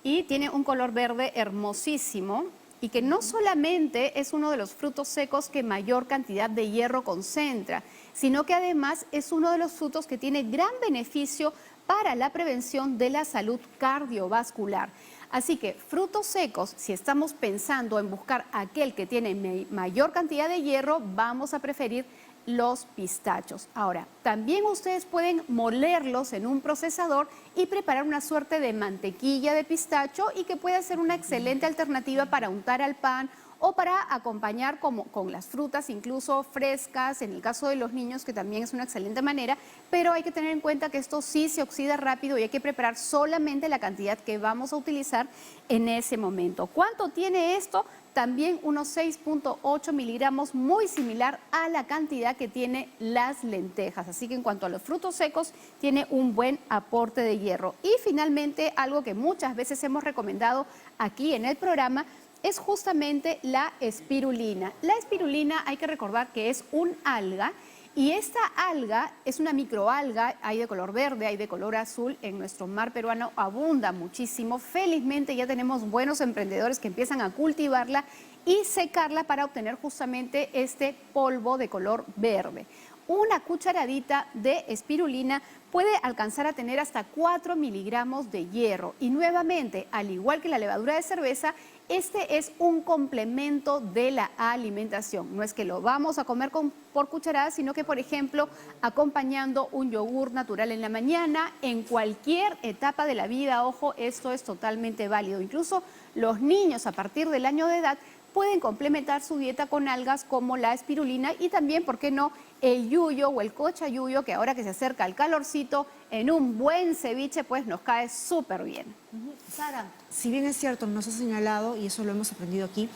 Speaker 2: y tiene un color verde hermosísimo y que no solamente es uno de los frutos secos que mayor cantidad de hierro concentra, sino que además es uno de los frutos que tiene gran beneficio para la prevención de la salud cardiovascular. Así que frutos secos, si estamos pensando en buscar aquel que tiene mayor cantidad de hierro, vamos a preferir los pistachos. Ahora, también ustedes pueden molerlos en un procesador y preparar una suerte de mantequilla de pistacho y que puede ser una excelente alternativa para untar al pan o para acompañar con las frutas, incluso frescas, en el caso de los niños, que también es una excelente manera, pero hay que tener en cuenta que esto sí se oxida rápido y hay que preparar solamente la cantidad que vamos a utilizar en ese momento. ¿Cuánto tiene esto? También unos 6.8 miligramos, muy similar a la cantidad que tiene las lentejas. Así que en cuanto a los frutos secos, tiene un buen aporte de hierro. Y finalmente, algo que muchas veces hemos recomendado aquí en el programa, es justamente la espirulina. La espirulina hay que recordar que es un alga y esta alga es una microalga, hay de color verde, hay de color azul, en nuestro mar peruano abunda muchísimo. Felizmente ya tenemos buenos emprendedores que empiezan a cultivarla y secarla para obtener justamente este polvo de color verde. Una cucharadita de espirulina puede alcanzar a tener hasta 4 miligramos de hierro. Y nuevamente, al igual que la levadura de cerveza, este es un complemento de la alimentación. No es que lo vamos a comer por cucharadas, sino que, por ejemplo, acompañando un yogur natural en la mañana, en cualquier etapa de la vida, ojo, esto es totalmente válido. Incluso los niños a partir del año de edad pueden complementar su dieta con algas como la espirulina y también, ¿por qué no?, el yuyo o el cochayuyo, que ahora que se acerca el calorcito, en un buen ceviche, pues nos cae súper bien.
Speaker 1: Sara, si bien es cierto, nos ha señalado, y eso lo hemos aprendido aquí,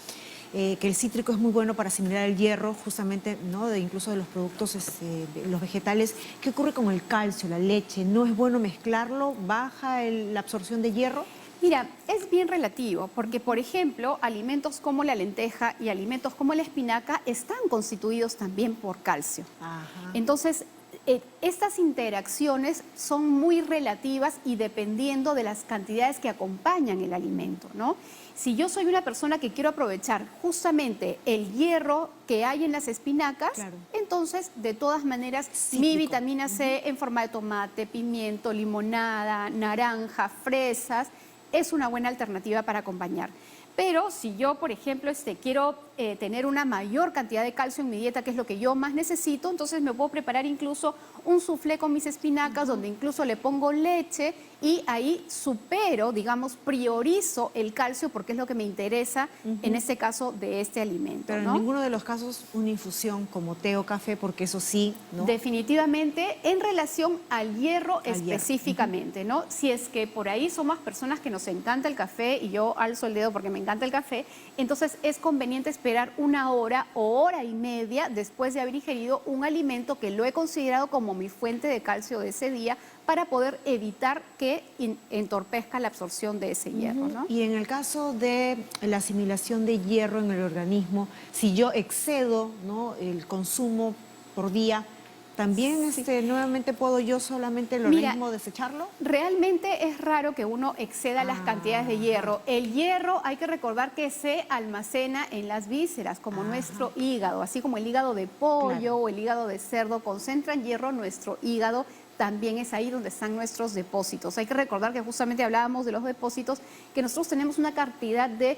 Speaker 1: que el cítrico es muy bueno para asimilar el hierro, justamente, ¿no?, incluso de los productos, de los vegetales. ¿Qué ocurre con el calcio, la leche? ¿No es bueno mezclarlo? ¿Baja la absorción de hierro?
Speaker 2: Mira, es bien relativo, porque por ejemplo, alimentos como la lenteja y alimentos como la espinaca están constituidos también por calcio.
Speaker 1: Ajá.
Speaker 2: Entonces, estas interacciones son muy relativas y dependiendo de las cantidades que acompañan el alimento, ¿no? Si yo soy una persona que quiero aprovechar justamente el hierro que hay en las espinacas, claro, entonces, de todas maneras, mi vitamina C en forma de tomate, pimiento, limonada, naranja, fresas, es una buena alternativa para acompañar. Pero si yo, por ejemplo, quiero tener una mayor cantidad de calcio en mi dieta, que es lo que yo más necesito, entonces me puedo preparar incluso un soufflé con mis espinacas, donde incluso le pongo leche y ahí supero, digamos, priorizo el calcio porque es lo que me interesa en este caso de este alimento.
Speaker 1: Pero
Speaker 2: ¿no?
Speaker 1: en ninguno de los casos una infusión como té o café, porque eso sí, ¿no?
Speaker 2: Definitivamente en relación al hierro específicamente, ¿no? Si es que por ahí somos personas que nos encanta el café y yo alzo el dedo porque me encanta el café, entonces es conveniente esperar 1 hora o hora y media después de haber ingerido un alimento que lo he considerado como mi fuente de calcio de ese día para poder evitar que entorpezca la absorción de ese hierro, ¿no?
Speaker 1: Y en el caso de la asimilación de hierro en el organismo, si yo excedo, ¿no?, el consumo por día, ¿también nuevamente puedo yo solamente el organismo desecharlo?
Speaker 2: Realmente es raro que uno exceda las cantidades de hierro. El hierro hay que recordar que se almacena en las vísceras, como nuestro hígado, así como el hígado de pollo o el hígado de cerdo concentran hierro, nuestro hígado también es ahí donde están nuestros depósitos. Hay que recordar que justamente hablábamos de los depósitos, que nosotros tenemos una cantidad de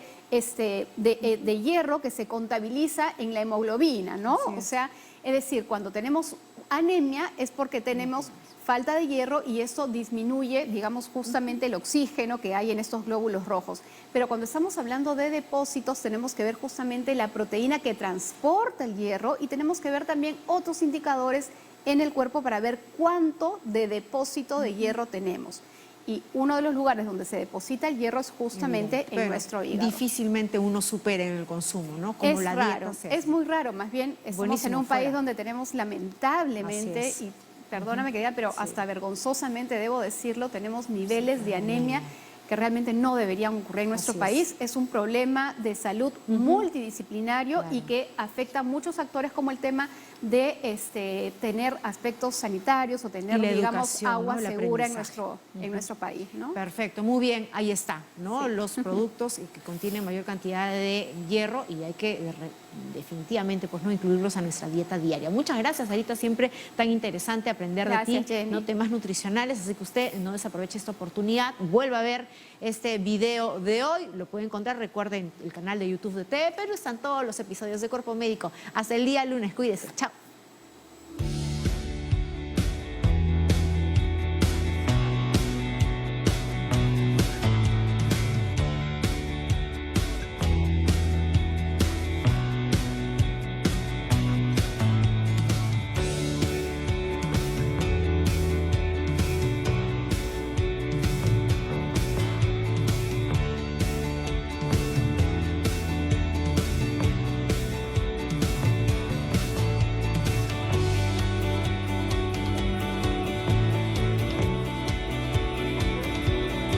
Speaker 2: hierro que se contabiliza en la hemoglobina, ¿no? O sea, es decir, cuando tenemos anemia es porque tenemos falta de hierro y eso disminuye, digamos, justamente el oxígeno que hay en estos glóbulos rojos. Pero cuando estamos hablando de depósitos tenemos que ver justamente la proteína que transporta el hierro y tenemos que ver también otros indicadores en el cuerpo para ver cuánto de depósito de hierro tenemos. Y uno de los lugares donde se deposita el hierro es justamente en nuestro hígado.
Speaker 1: Difícilmente uno supera en el consumo, ¿no? Como
Speaker 2: es
Speaker 1: la
Speaker 2: raro,
Speaker 1: dieta se hace.
Speaker 2: es muy raro. Más bien estamos en un país donde tenemos lamentablemente, y perdóname querida, pero hasta vergonzosamente debo decirlo, tenemos niveles de anemia que realmente no deberían ocurrir en nuestro país. Es un problema de salud multidisciplinario y que afecta a muchos actores, como el tema de tener aspectos sanitarios o tener, digamos, agua segura en nuestro país, ¿no?
Speaker 1: Perfecto, muy bien, ahí está, ¿no? Los productos que contienen mayor cantidad de hierro y hay que definitivamente pues no incluirlos a nuestra dieta diaria. Muchas gracias, Sarita, siempre tan interesante aprender de ti,
Speaker 2: Jenny.
Speaker 1: ¿no? Temas nutricionales, así que usted no desaproveche esta oportunidad, vuelva a ver este video de hoy, lo puede encontrar, recuerden el canal de YouTube de TV, pero están todos los episodios de Cuerpo Médico. Hasta el día lunes, cuídese, chao.